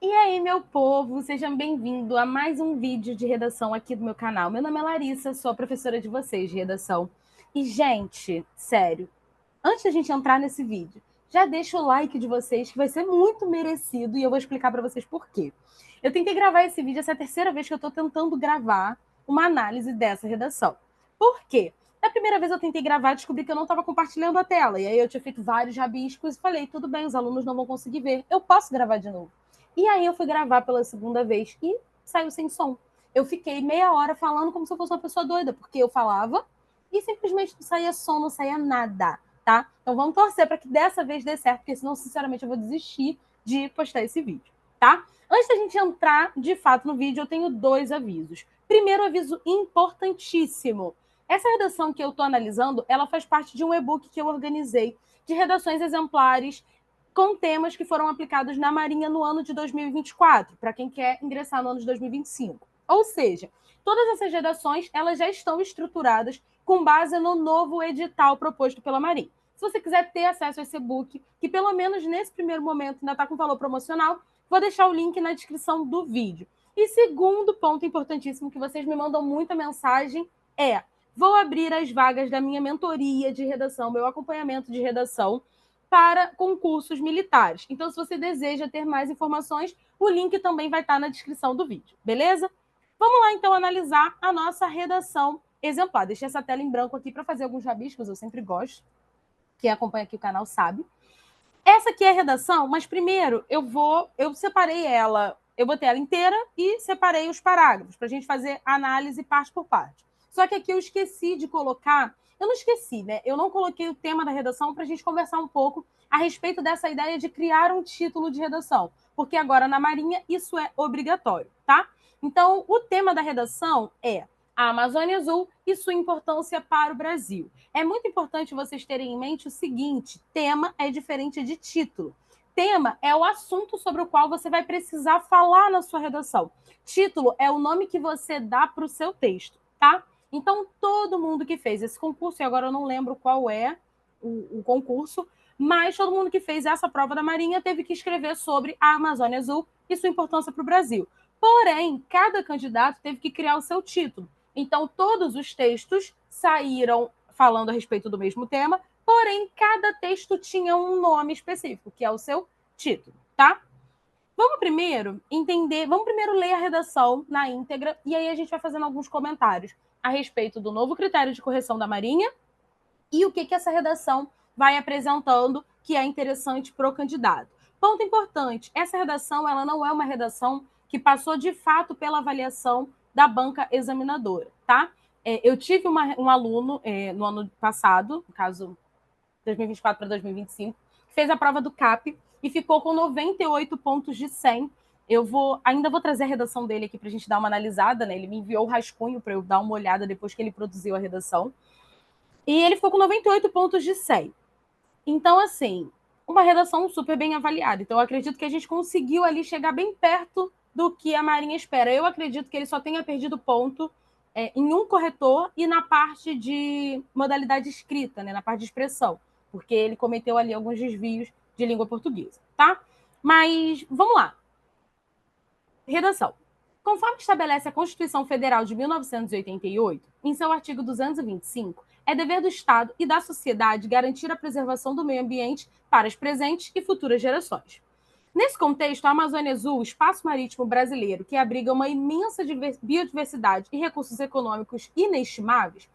E aí, meu povo, sejam bem-vindos a mais um vídeo de redação aqui do meu canal. Meu nome é Larissa, sou a professora de vocês de redação. E, gente, sério, antes da gente entrar nesse vídeo, já deixa o like de vocês, que vai ser muito merecido, e eu vou explicar para vocês por quê. Eu tentei gravar esse vídeo, essa é a terceira vez que eu estou tentando gravar uma análise dessa redação. Por quê? Da primeira vez eu tentei gravar, descobri que eu não estava compartilhando a tela, e aí eu tinha feito vários rabiscos e falei, tudo bem, os alunos não vão conseguir ver, eu posso gravar de novo. E aí eu fui gravar pela segunda vez e saiu sem som. Eu fiquei meia hora falando como se eu fosse uma pessoa doida, porque eu falava e simplesmente não saía som, não saía nada, tá? Então vamos torcer para que dessa vez dê certo, porque senão, sinceramente, eu vou desistir de postar esse vídeo, tá? Antes da gente entrar, de fato, no vídeo, eu tenho dois avisos. Primeiro aviso importantíssimo. Essa redação que eu estou analisando, ela faz parte de um e-book que eu organizei de redações exemplares com temas que foram aplicados na Marinha no ano de 2024, para quem quer ingressar no ano de 2025. Ou seja, todas essas redações elas já estão estruturadas com base no novo edital proposto pela Marinha. Se você quiser ter acesso a esse e-book, que pelo menos nesse primeiro momento ainda está com valor promocional, vou deixar o link na descrição do vídeo. E segundo ponto importantíssimo que vocês me mandam muita mensagem é: vou abrir as vagas da minha mentoria de redação, meu acompanhamento de redação para concursos militares. Então, se você deseja ter mais informações, o link também vai estar na descrição do vídeo, beleza? Vamos lá, então, analisar a nossa redação exemplar. Deixei essa tela em branco aqui para fazer alguns rabiscos, eu sempre gosto. Quem acompanha aqui o canal sabe. Essa aqui é a redação, mas primeiro eu separei ela, eu botei ela inteira e separei os parágrafos para a gente fazer análise parte por parte. Só que aqui eu esqueci de colocar, eu não esqueci, né? Eu não coloquei o tema da redação para a gente conversar um pouco a respeito dessa ideia de criar um título de redação, porque agora na Marinha isso é obrigatório, tá? Então, o tema da redação é a Amazônia Azul e sua importância para o Brasil. É muito importante vocês terem em mente o seguinte: tema é diferente de título. Tema é o assunto sobre o qual você vai precisar falar na sua redação. Título é o nome que você dá para o seu texto, tá? Então, todo mundo que fez esse concurso, e agora eu não lembro qual é o concurso, mas todo mundo que fez essa prova da Marinha teve que escrever sobre a Amazônia Azul e sua importância para o Brasil. Porém, cada candidato teve que criar o seu título. Então, todos os textos saíram falando a respeito do mesmo tema, porém, cada texto tinha um nome específico, que é o seu título, tá? Vamos primeiro entender, vamos primeiro ler a redação na íntegra e aí a gente vai fazendo alguns comentários a respeito do novo critério de correção da Marinha e o que essa redação vai apresentando que é interessante para o candidato. Ponto importante, essa redação ela não é uma redação que passou de fato pela avaliação da banca examinadora, tá? Eu tive um aluno no ano passado, no caso 2024 para 2025, que fez a prova do CAP e ficou com 98 pontos de 100. Ainda vou trazer a redação dele aqui para a gente dar uma analisada, né? Ele me enviou o rascunho para eu dar uma olhada depois que ele produziu a redação. E ele ficou com 98 pontos de 100. Então, assim, uma redação super bem avaliada. Então, eu acredito que a gente conseguiu ali chegar bem perto do que a Marinha espera. Eu acredito que ele só tenha perdido ponto em um corretor e na parte de modalidade escrita, né, na parte de expressão, porque ele cometeu ali alguns desvios de língua portuguesa, tá? Mas vamos lá. Redação. Conforme estabelece a Constituição Federal de 1988, em seu artigo 225, é dever do Estado e da sociedade garantir a preservação do meio ambiente para as presentes e futuras gerações. Nesse contexto, a Amazônia Azul, espaço marítimo brasileiro que abriga uma imensa biodiversidade e recursos econômicos inestimáveis,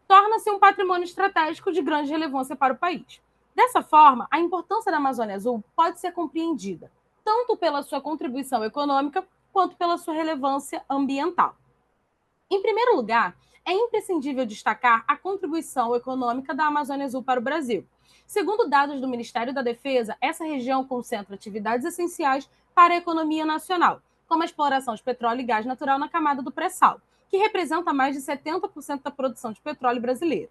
torna-se um patrimônio estratégico de grande relevância para o país. Dessa forma, a importância da Amazônia Azul pode ser compreendida tanto pela sua contribuição econômica quanto pela sua relevância ambiental. Em primeiro lugar, é imprescindível destacar a contribuição econômica da Amazônia Azul para o Brasil. Segundo dados do Ministério da Defesa, essa região concentra atividades essenciais para a economia nacional, como a exploração de petróleo e gás natural na camada do pré-sal, que representa mais de 70% da produção de petróleo brasileiro.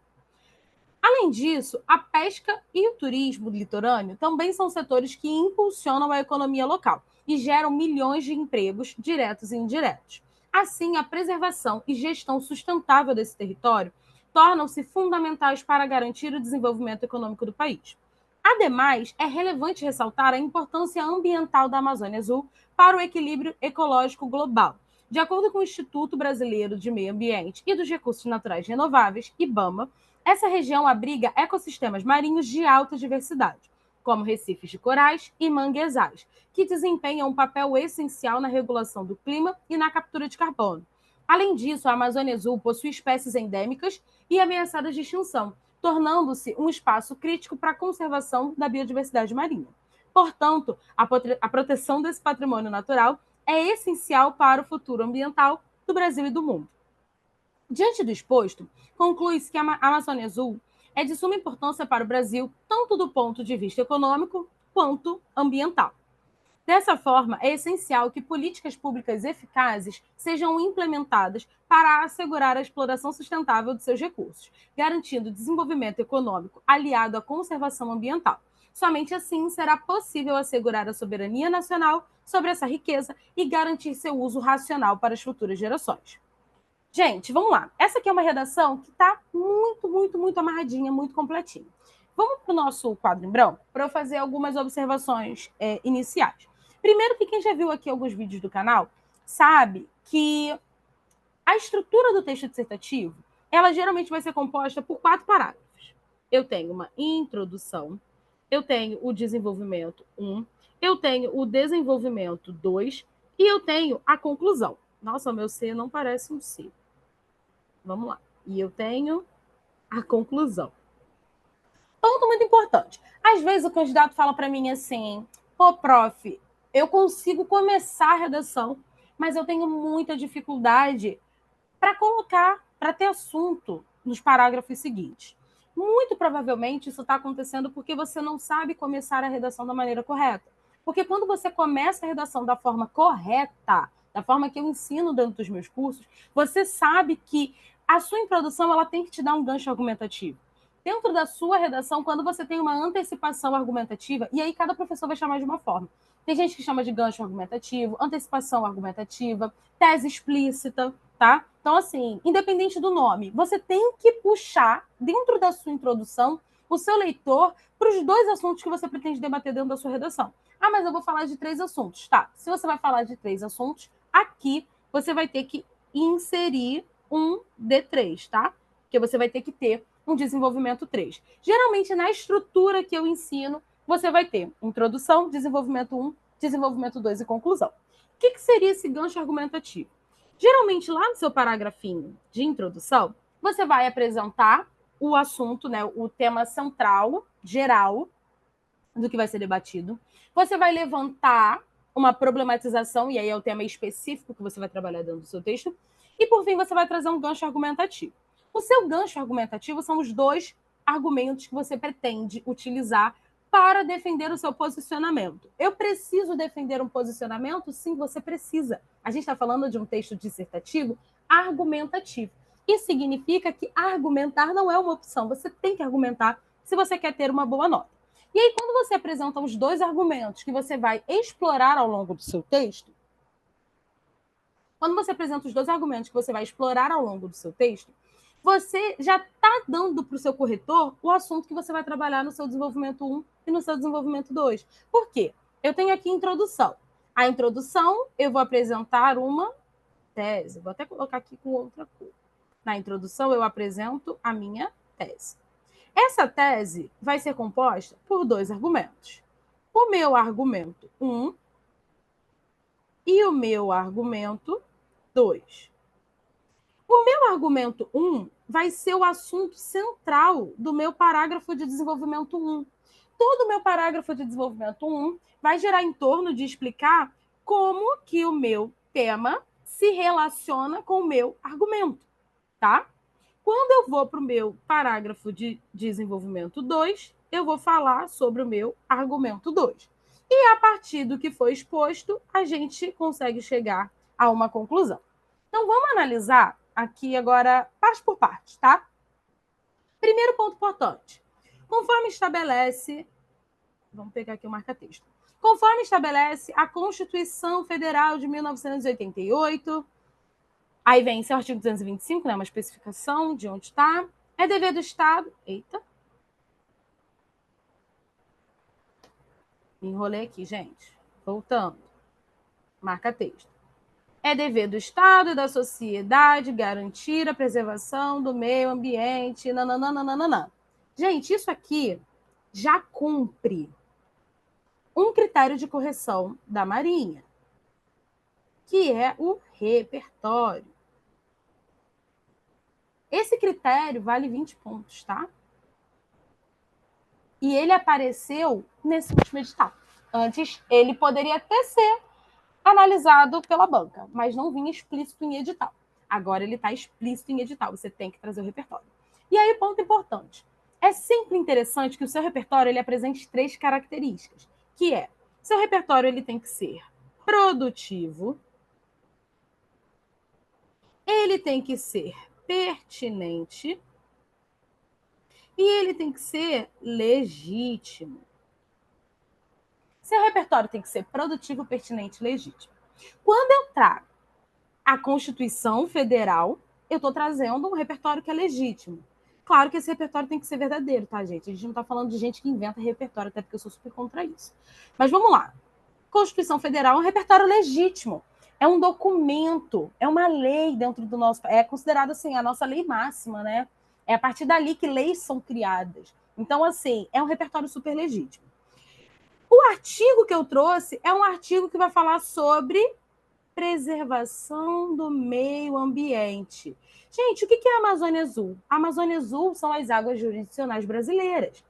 Além disso, a pesca e o turismo litorâneo também são setores que impulsionam a economia local e geram milhões de empregos diretos e indiretos. Assim, a preservação e gestão sustentável desse território tornam-se fundamentais para garantir o desenvolvimento econômico do país. Ademais, é relevante ressaltar a importância ambiental da Amazônia Azul para o equilíbrio ecológico global. De acordo com o Instituto Brasileiro de Meio Ambiente e dos Recursos Naturais Renováveis, IBAMA, essa região abriga ecossistemas marinhos de alta diversidade, como recifes de corais e manguezais, que desempenham um papel essencial na regulação do clima e na captura de carbono. Além disso, a Amazônia Azul possui espécies endêmicas e ameaçadas de extinção, tornando-se um espaço crítico para a conservação da biodiversidade marinha. Portanto, a proteção desse patrimônio natural é essencial para o futuro ambiental do Brasil e do mundo. Diante do exposto, conclui-se que a Amazônia Azul é de suma importância para o Brasil, tanto do ponto de vista econômico quanto ambiental. Dessa forma, é essencial que políticas públicas eficazes sejam implementadas para assegurar a exploração sustentável de seus recursos, garantindo desenvolvimento econômico aliado à conservação ambiental. Somente assim será possível assegurar a soberania nacional sobre essa riqueza e garantir seu uso racional para as futuras gerações. Gente, vamos lá. Essa aqui é uma redação que está muito amarradinha, muito completinha. Vamos para o nosso quadro em branco para eu fazer algumas observações iniciais. Primeiro, que quem já viu aqui alguns vídeos do canal sabe que a estrutura do texto dissertativo, ela geralmente vai ser composta por 4 parágrafos. Eu tenho uma introdução, eu tenho o desenvolvimento 1, eu tenho o desenvolvimento 2 e eu tenho a conclusão. Nossa, meu C não parece um C. Vamos lá. E eu tenho a conclusão. Ponto muito importante. Às vezes o candidato fala para mim assim, pô, prof, eu consigo começar a redação, mas eu tenho muita dificuldade para colocar, para ter assunto nos parágrafos seguintes. Muito provavelmente isso está acontecendo porque você não sabe começar a redação da maneira correta. Porque quando você começa a redação da forma correta, da forma que eu ensino dentro dos meus cursos, você sabe que a sua introdução ela tem que te dar um gancho argumentativo. Dentro da sua redação, quando você tem uma antecipação argumentativa, e aí cada professor vai chamar de uma forma. Tem gente que chama de gancho argumentativo, antecipação argumentativa, tese explícita, tá? Então, assim, independente do nome, você tem que puxar, dentro da sua introdução, o seu leitor para os 2 assuntos que você pretende debater dentro da sua redação. Ah, mas eu vou falar de 3 assuntos. Tá, se você vai falar de 3 assuntos, aqui você vai ter que inserir um D3, tá? Porque você vai ter que ter um desenvolvimento 3. Geralmente, na estrutura que eu ensino, você vai ter introdução, desenvolvimento 1, desenvolvimento 2 e conclusão. O que seria esse gancho argumentativo? Geralmente, lá no seu parágrafinho de introdução, você vai apresentar o assunto, né, o tema central, geral, do que vai ser debatido. Você vai levantar uma problematização, e aí é o tema específico que você vai trabalhar dentro do seu texto. E, por fim, você vai trazer um gancho argumentativo. O seu gancho argumentativo são os 2 argumentos que você pretende utilizar para defender o seu posicionamento. Eu preciso defender um posicionamento? Sim, você precisa. A gente está falando de um texto dissertativo argumentativo. Isso significa que argumentar não é uma opção. Você tem que argumentar se você quer ter uma boa nota. E aí, quando você apresenta os 2 argumentos que você vai explorar ao longo do seu texto, quando você apresenta os 2 argumentos que você vai explorar ao longo do seu texto, você já está dando para o seu corretor o assunto que você vai trabalhar no seu desenvolvimento 1 e no seu desenvolvimento 2. Por quê? Eu tenho aqui a introdução. A introdução, eu vou apresentar uma tese. Vou até colocar aqui com outra cor. Na introdução, eu apresento a minha tese. Essa tese vai ser composta por 2 argumentos. O meu argumento 1 e o meu argumento 2. O meu argumento 1 vai ser o assunto central do meu parágrafo de desenvolvimento 1. Todo o meu parágrafo de desenvolvimento 1 vai girar em torno de explicar como que o meu tema se relaciona com o meu argumento, tá? Quando eu vou para o meu parágrafo de desenvolvimento 2, eu vou falar sobre o meu argumento 2. E a partir do que foi exposto, a gente consegue chegar a uma conclusão. Então, vamos analisar aqui agora, parte por parte, tá? Primeiro ponto importante. Conforme estabelece... Vamos pegar aqui o marca-texto. Conforme estabelece a Constituição Federal de 1988... Aí vem esse artigo 225, né, uma especificação de onde está. É dever do Estado... Eita. Me enrolei aqui, gente. Voltando. Marca texto. É dever do Estado e da sociedade garantir a preservação do meio ambiente. Nananana. Gente, isso aqui já cumpre um critério de correção da Marinha, que é o repertório. Esse critério vale 20 pontos, tá? E ele apareceu nesse último edital. Antes, ele poderia até ser analisado pela banca, mas não vinha explícito em edital. Agora ele está explícito em edital, você tem que trazer o repertório. E aí, ponto importante. É sempre interessante que o seu repertório ele apresente 3 características, que é, seu repertório ele tem que ser produtivo, ele tem que ser pertinente e ele tem que ser legítimo. Seu repertório tem que ser produtivo, pertinente e legítimo. Quando eu trago a Constituição Federal, eu estou trazendo um repertório que é legítimo. Claro que esse repertório tem que ser verdadeiro, tá, gente? A gente não está falando de gente que inventa repertório, até porque eu sou super contra isso. Mas vamos lá. Constituição Federal é um repertório legítimo. É um documento, é uma lei dentro do nosso... É considerado, assim, a nossa lei máxima, né? É a partir dali que leis são criadas. Então, assim, é um repertório super legítimo. O artigo que eu trouxe é um artigo que vai falar sobre preservação do meio ambiente. Gente, o que é a Amazônia Azul? A Amazônia Azul são as águas jurisdicionais brasileiras.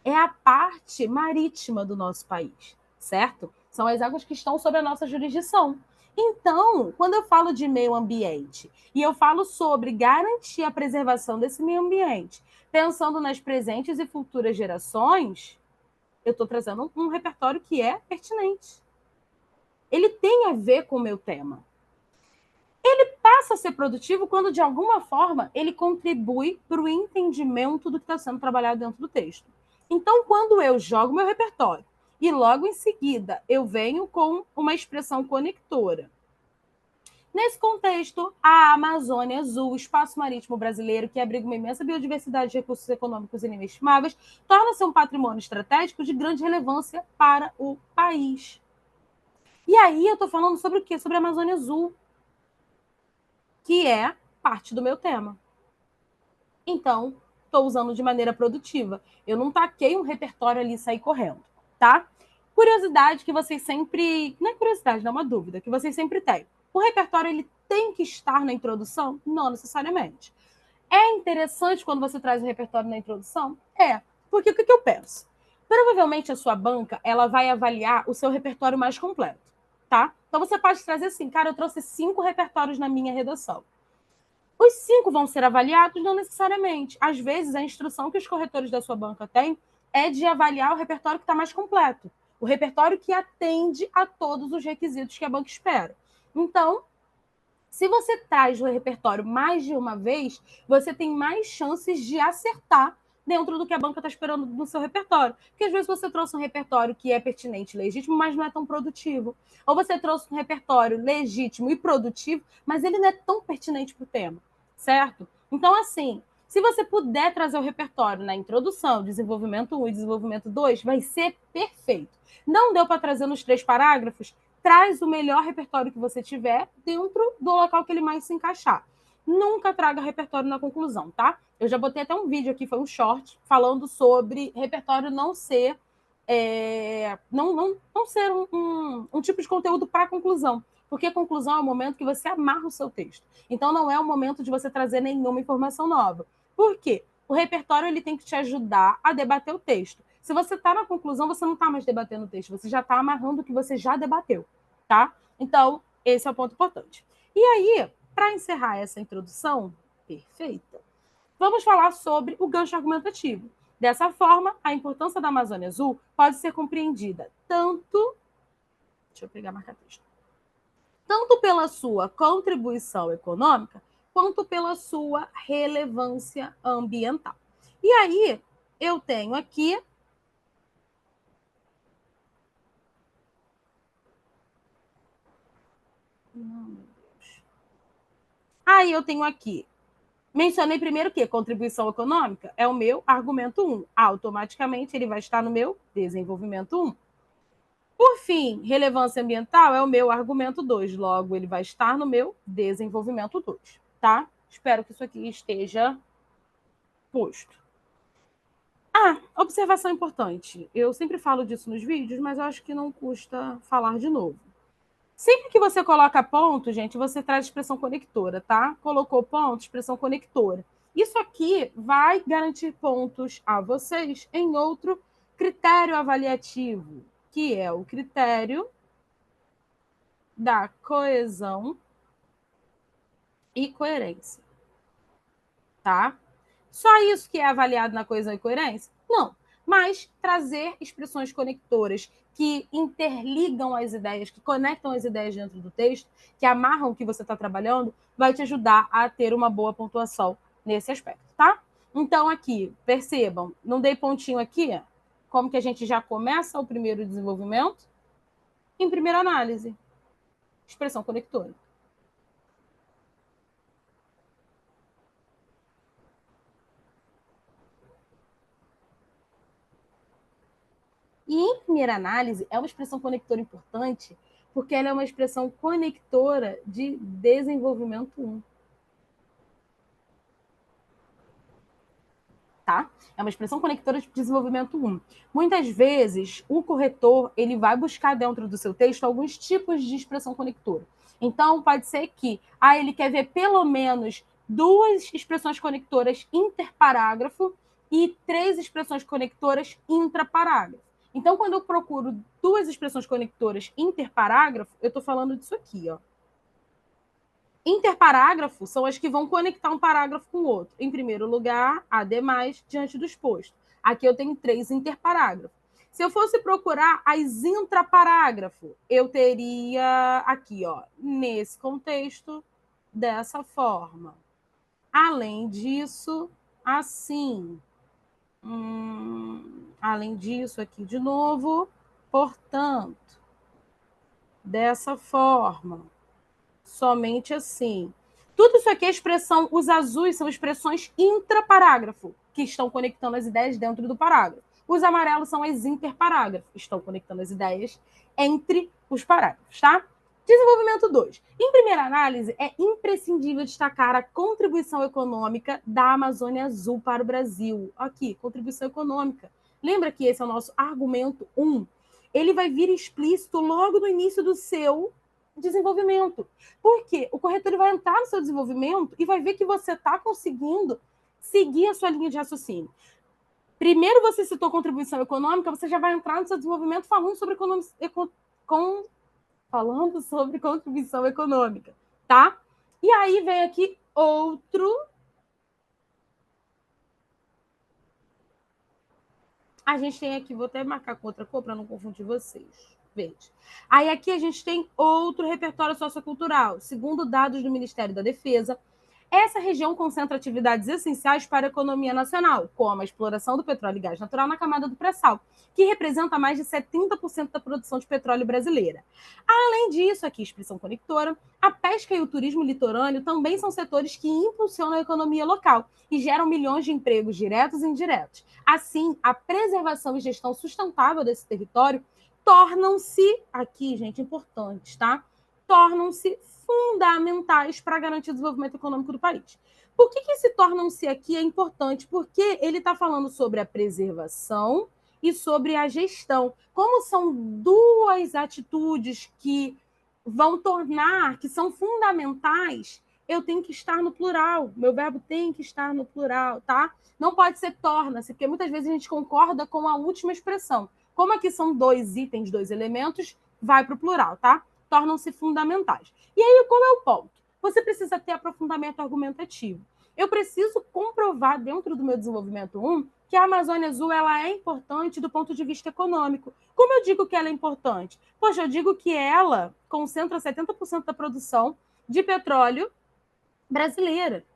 É a parte marítima do nosso país, certo? São as águas que estão sob a nossa jurisdição. Então, quando eu falo de meio ambiente e eu falo sobre garantir a preservação desse meio ambiente, pensando nas presentes e futuras gerações, eu estou trazendo um repertório que é pertinente. Ele tem a ver com o meu tema. Ele passa a ser produtivo quando, de alguma forma, ele contribui para o entendimento do que está sendo trabalhado dentro do texto. Então, quando eu jogo meu repertório e logo em seguida eu venho com uma expressão conectora. Nesse contexto, a Amazônia Azul, o espaço marítimo brasileiro, que abriga uma imensa biodiversidade de recursos econômicos inestimáveis, torna-se um patrimônio estratégico de grande relevância para o país. E aí eu estou falando sobre o quê? Sobre a Amazônia Azul, que é parte do meu tema. Então, estou usando de maneira produtiva. Eu não taquei um repertório ali e saí correndo, tá? Curiosidade que vocês sempre... Não é curiosidade, não é uma dúvida, que vocês sempre têm. O repertório, ele tem que estar na introdução? Não necessariamente. É interessante quando você traz o repertório na introdução? É. Porque o que eu penso? Provavelmente a sua banca, ela vai avaliar o seu repertório mais completo, tá? Então você pode trazer assim, cara, eu trouxe 5 repertórios na minha redação. Os 5 vão ser avaliados? Não necessariamente. Às vezes, a instrução que os corretores da sua banca têm é de avaliar o repertório que está mais completo, o repertório que atende a todos os requisitos que a banca espera. Então, se você traz o repertório mais de uma vez, você tem mais chances de acertar dentro do que a banca está esperando no seu repertório. Porque às vezes você trouxe um repertório que é pertinente e legítimo, mas não é tão produtivo. Ou você trouxe um repertório legítimo e produtivo, mas ele não é tão pertinente para o tema, certo? Então, assim, se você puder trazer o repertório na introdução, desenvolvimento 1 e desenvolvimento 2, vai ser perfeito. Não deu para trazer nos 3 parágrafos? Traz o melhor repertório que você tiver dentro do local que ele mais se encaixar. Nunca traga repertório na conclusão, tá? Eu já botei até um vídeo aqui, foi um short, falando sobre repertório não ser não ser um tipo de conteúdo para conclusão. Porque a conclusão é o momento que você amarra o seu texto. Então, não é o momento de você trazer nenhuma informação nova. Por quê? O repertório ele tem que te ajudar a debater o texto. Se você está na conclusão, você não está mais debatendo o texto, você já está amarrando o que você já debateu, tá? Então, esse é o ponto importante. E aí, para encerrar essa introdução perfeita, vamos falar sobre o gancho argumentativo. Dessa forma, a importância da Amazônia Azul pode ser compreendida tanto... Deixa eu pegar a marca-texto. Tanto pela sua contribuição econômica, quanto pela sua relevância ambiental. E aí, eu tenho aqui... Aí eu tenho aqui... Mencionei primeiro que contribuição econômica é o meu argumento 1. Automaticamente, ele vai estar no meu desenvolvimento 1. Por fim, relevância ambiental é o meu argumento 2, logo ele vai estar no meu desenvolvimento 2, tá? Espero que isso aqui esteja posto. Observação importante. Eu sempre falo disso nos vídeos, mas eu acho que não custa falar de novo. Sempre que você coloca ponto, gente, você traz expressão conectora, tá? Colocou ponto, expressão conectora. Isso aqui vai garantir pontos a vocês em outro critério avaliativo, que é o critério da coesão e coerência, tá? Só isso que é avaliado na coesão e coerência? Não. Mas trazer expressões conectoras que interligam as ideias, que conectam as ideias dentro do texto, que amarram o que você está trabalhando, vai te ajudar a ter uma boa pontuação nesse aspecto, tá? Então, aqui, percebam, não dei pontinho aqui, como que a gente já começa o primeiro desenvolvimento? Em primeira análise, expressão conectora. E em primeira análise, é uma expressão conectora importante, porque ela é uma expressão conectora de desenvolvimento 1. Tá? É uma expressão conectora de desenvolvimento 1. Muitas vezes, o corretor ele vai buscar dentro do seu texto alguns tipos de expressão conectora. Então, pode ser que ele quer ver pelo menos 2 expressões conectoras interparágrafo e 3 expressões conectoras intraparágrafo. Então, quando eu procuro 2 expressões conectoras interparágrafo, eu estou falando disso aqui, ó. Interparágrafo são as que vão conectar um parágrafo com o outro. Em primeiro lugar, ademais, diante do exposto. Aqui eu tenho 3 interparágrafos. Se eu fosse procurar as intraparágrafo, eu teria aqui, ó, nesse contexto, dessa forma. Além disso, assim. Além disso, aqui de novo, portanto, dessa forma. Somente assim. Tudo isso aqui é expressão, os azuis são expressões intraparágrafo, que estão conectando as ideias dentro do parágrafo. Os amarelos são as interparágrafos, estão conectando as ideias entre os parágrafos, tá? Desenvolvimento 2. Em primeira análise, é imprescindível destacar a contribuição econômica da Amazônia Azul para o Brasil. Aqui, contribuição econômica. Lembra que esse é o nosso argumento 1. Ele vai vir explícito logo no início do seu desenvolvimento. Por quê? O corretor vai entrar no seu desenvolvimento e vai ver que você está conseguindo seguir a sua linha de raciocínio. Primeiro você citou contribuição econômica, você já vai entrar no seu desenvolvimento falando sobre falando sobre contribuição econômica, tá? E aí vem aqui outro. A gente tem aqui, vou até marcar com outra cor para não confundir vocês. Verde. Aí aqui a gente tem outro repertório sociocultural. Segundo dados do Ministério da Defesa, essa região concentra atividades essenciais para a economia nacional, como a exploração do petróleo e gás natural na camada do pré-sal, que representa mais de 70% da produção de petróleo brasileira. Além disso, aqui, expressão conectora, a pesca e o turismo litorâneo também são setores que impulsionam a economia local e geram milhões de empregos diretos e indiretos. Assim, a preservação e gestão sustentável desse território tornam-se, aqui, gente, importantes, tá? Tornam-se fundamentais para garantir o desenvolvimento econômico do país. Por que esse tornam-se aqui é importante? Porque ele está falando sobre a preservação e sobre a gestão. Como são duas atitudes que vão tornar, que são fundamentais, eu tenho que estar no plural. Meu verbo tem que estar no plural, tá? Não pode ser torna-se, porque muitas vezes a gente concorda com a última expressão. Como aqui são 2 itens, 2 elementos, vai para o plural, tá? Tornam-se fundamentais. E aí, qual é o ponto? Você precisa ter aprofundamento argumentativo. Eu preciso comprovar dentro do meu desenvolvimento 1 que a Amazônia Azul ela é importante do ponto de vista econômico. Como eu digo que ela é importante? Poxa, eu digo que ela concentra 70% da produção de petróleo brasileira.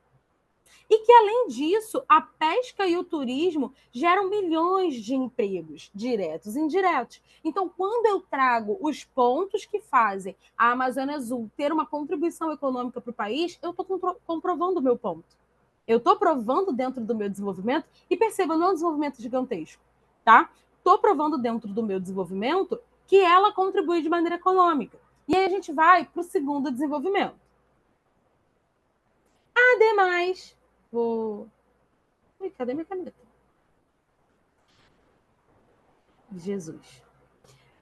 E que, além disso, a pesca e o turismo geram milhões de empregos, diretos e indiretos. Então, quando eu trago os pontos que fazem a Amazônia Azul ter uma contribuição econômica para o país, eu estou comprovando o meu ponto. Eu estou provando dentro do meu desenvolvimento, e perceba, não é um desenvolvimento gigantesco, tá? Estou provando dentro do meu desenvolvimento que ela contribui de maneira econômica. E aí a gente vai para o segundo desenvolvimento. Ademais, cadê minha caneta? Jesus.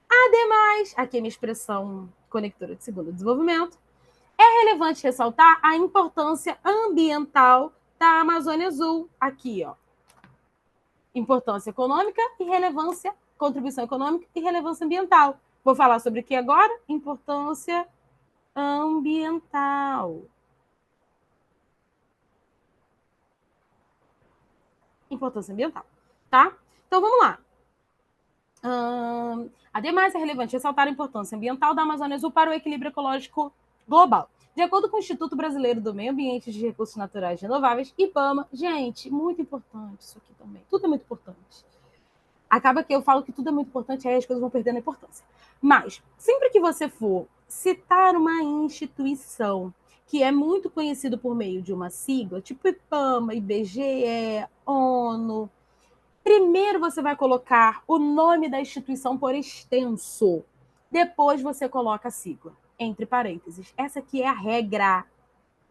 Ademais, aqui é minha expressão conectora de segundo desenvolvimento, é relevante ressaltar a importância ambiental da Amazônia Azul. Aqui, ó. Importância econômica e relevância, contribuição econômica e relevância ambiental. Vou falar sobre o que agora? Importância ambiental. Importância ambiental, tá? Então, vamos lá. Ademais, é relevante ressaltar a importância ambiental da Amazônia Azul para o equilíbrio ecológico global. De acordo com o Instituto Brasileiro do Meio Ambiente e de Recursos Naturais Renováveis, IBAMA, gente, muito importante isso aqui também, tudo é muito importante. Acaba que eu falo que tudo é muito importante, aí as coisas vão perdendo a importância. Mas, sempre que você for citar uma instituição que é muito conhecida por meio de uma sigla, tipo IBAMA, IBGE, ONU, primeiro você vai colocar o nome da instituição por extenso. Depois você coloca a sigla, entre parênteses. Essa aqui é a regra,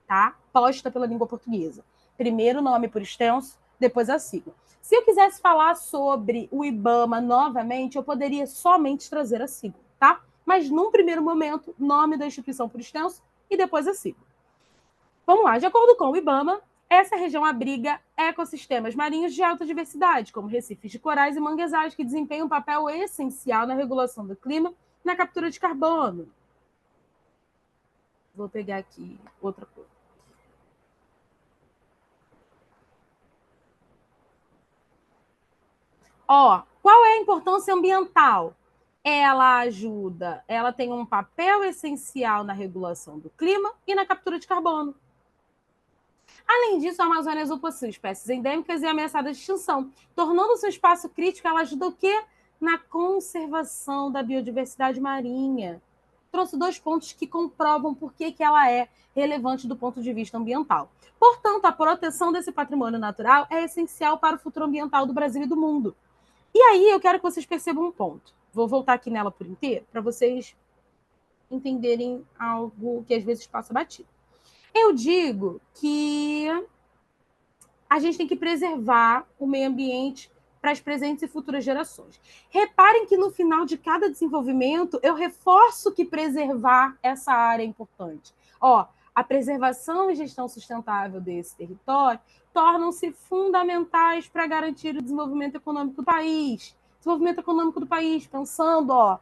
tá? Posta pela língua portuguesa. Primeiro o nome por extenso, depois a sigla. Se eu quisesse falar sobre o IBAMA novamente, eu poderia somente trazer a sigla, tá? Mas num primeiro momento, nome da instituição por extenso e depois a sigla. Vamos lá, de acordo com o IBAMA, essa região abriga ecossistemas marinhos de alta diversidade, como recifes de corais e manguezais, que desempenham um papel essencial na regulação do clima e na captura de carbono. Vou pegar aqui outra coisa. Ó, qual é a importância ambiental? Ela ajuda, ela tem um papel essencial na regulação do clima e na captura de carbono. Além disso, a Amazônia Azul possui espécies endêmicas e ameaçadas de extinção. Tornando-se um espaço crítico, ela ajuda o quê? Na conservação da biodiversidade marinha. Trouxe 2 pontos que comprovam por que ela é relevante do ponto de vista ambiental. Portanto, a proteção desse patrimônio natural é essencial para o futuro ambiental do Brasil e do mundo. E aí eu quero que vocês percebam um ponto. Vou voltar aqui nela por inteiro, para vocês entenderem algo que às vezes passa batido. Eu digo que a gente tem que preservar o meio ambiente para as presentes e futuras gerações. Reparem que no final de cada desenvolvimento eu reforço que preservar essa área é importante. Ó, a preservação e gestão sustentável desse território tornam-se fundamentais para garantir o desenvolvimento econômico do país. Desenvolvimento econômico do país, pensando, ó,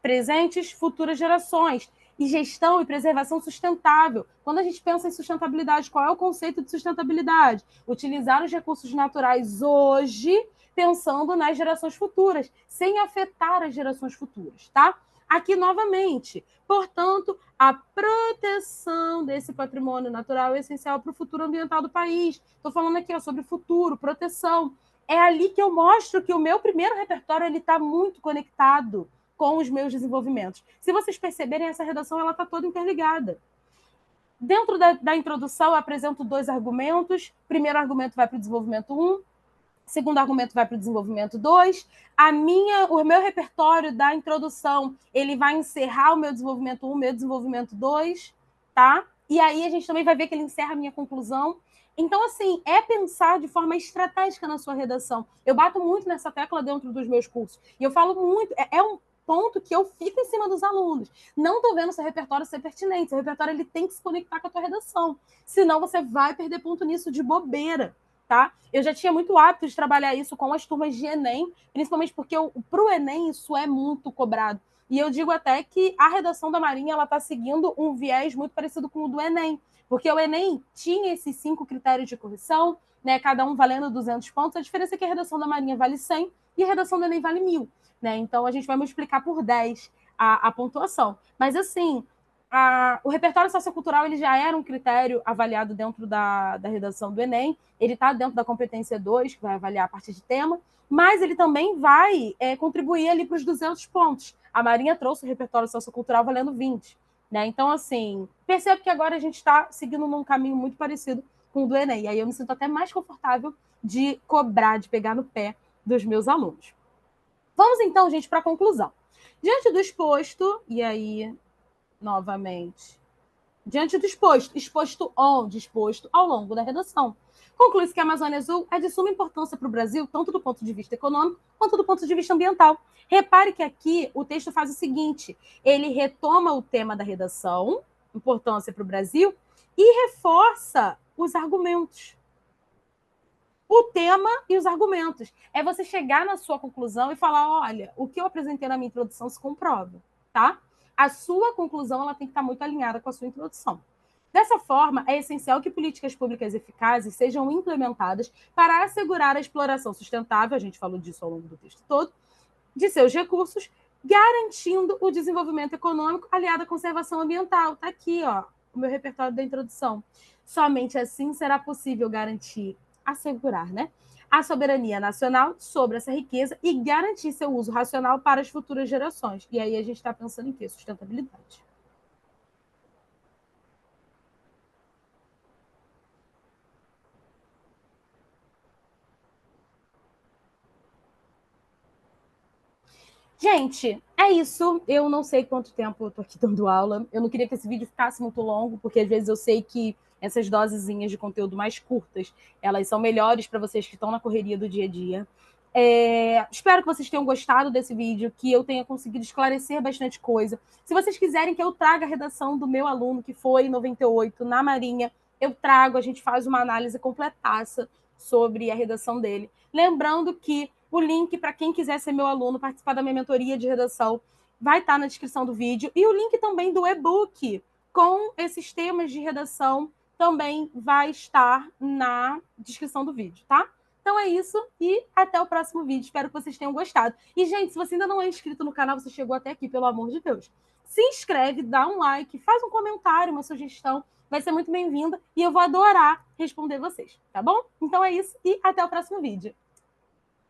presentes, futuras gerações. E gestão e preservação sustentável. Quando a gente pensa em sustentabilidade, qual é o conceito de sustentabilidade? Utilizar os recursos naturais hoje, pensando nas gerações futuras, sem afetar as gerações futuras, tá? Aqui, novamente, portanto, a proteção desse patrimônio natural é essencial para o futuro ambiental do país. Estou falando aqui ó, sobre futuro, proteção. É ali que eu mostro que o meu primeiro repertório está muito conectado com os meus desenvolvimentos. Se vocês perceberem, essa redação ela está toda interligada. Dentro da introdução, eu apresento 2 argumentos. O primeiro argumento vai para o desenvolvimento 1, o segundo argumento vai para o desenvolvimento 2. O meu repertório da introdução, ele vai encerrar o meu desenvolvimento 1, o meu desenvolvimento 2, tá? E aí a gente também vai ver que ele encerra a minha conclusão. Então, assim, é pensar de forma estratégica na sua redação. Eu bato muito nessa tecla dentro dos meus cursos. E eu falo muito, é um ponto que eu fico em cima dos alunos. Não estou vendo seu repertório ser pertinente. Seu repertório ele tem que se conectar com a tua redação. Senão você vai perder ponto nisso de bobeira. Tá? Eu já tinha muito hábito de trabalhar isso com as turmas de Enem, principalmente porque para o Enem isso é muito cobrado. E eu digo até que a redação da Marinha ela está seguindo um viés muito parecido com o do Enem, porque o Enem tinha esses 5 critérios de correção, né, cada um valendo 200 pontos. A diferença é que a redação da Marinha vale 100 e a redação do Enem vale 1000. Né? Então, a gente vai multiplicar por 10 a pontuação. Mas, assim, o repertório sociocultural ele já era um critério avaliado dentro da redação do Enem. Ele está dentro da competência 2, que vai avaliar a partir de tema, mas ele também vai contribuir ali para os 200 pontos. A Marinha trouxe o repertório sociocultural valendo 20. Né? Então, assim, percebo que agora a gente está seguindo num caminho muito parecido com o do Enem. E aí eu me sinto até mais confortável de cobrar, de pegar no pé dos meus alunos. Vamos então, gente, para a conclusão. Diante do exposto, e aí, novamente, diante do exposto onde? Exposto ao longo da redação. Conclui-se que a Amazônia Azul é de suma importância para o Brasil, tanto do ponto de vista econômico quanto do ponto de vista ambiental. Repare que aqui o texto faz o seguinte: ele retoma o tema da redação, importância para o Brasil, e reforça os argumentos. O tema e os argumentos. É você chegar na sua conclusão e falar: olha, o que eu apresentei na minha introdução se comprova, tá? A sua conclusão ela tem que estar muito alinhada com a sua introdução. Dessa forma, é essencial que políticas públicas eficazes sejam implementadas para assegurar a exploração sustentável, a gente falou disso ao longo do texto todo, de seus recursos, garantindo o desenvolvimento econômico aliado à conservação ambiental. Está aqui, ó, o meu repertório da introdução. Somente assim será possível garantir, assegurar, né, a soberania nacional sobre essa riqueza e garantir seu uso racional para as futuras gerações. E aí a gente está pensando em quê? Sustentabilidade. Gente, é isso. Eu não sei quanto tempo eu tô aqui dando aula. Eu não queria que esse vídeo ficasse muito longo, porque às vezes eu sei que essas dosezinhas de conteúdo mais curtas, elas são melhores para vocês que estão na correria do dia a dia. Espero que vocês tenham gostado desse vídeo, que eu tenha conseguido esclarecer bastante coisa. Se vocês quiserem que eu traga a redação do meu aluno, que foi em 98, na Marinha, eu trago, a gente faz uma análise completaça sobre a redação dele. Lembrando que o link para quem quiser ser meu aluno, participar da minha mentoria de redação, vai estar na descrição do vídeo. E o link também do e-book com esses temas de redação também vai estar na descrição do vídeo, tá? Então é isso e até o próximo vídeo. Espero que vocês tenham gostado. E, gente, se você ainda não é inscrito no canal, você chegou até aqui, pelo amor de Deus, se inscreve, dá um like, faz um comentário, uma sugestão. Vai ser muito bem-vinda e eu vou adorar responder vocês, tá bom? Então é isso e até o próximo vídeo.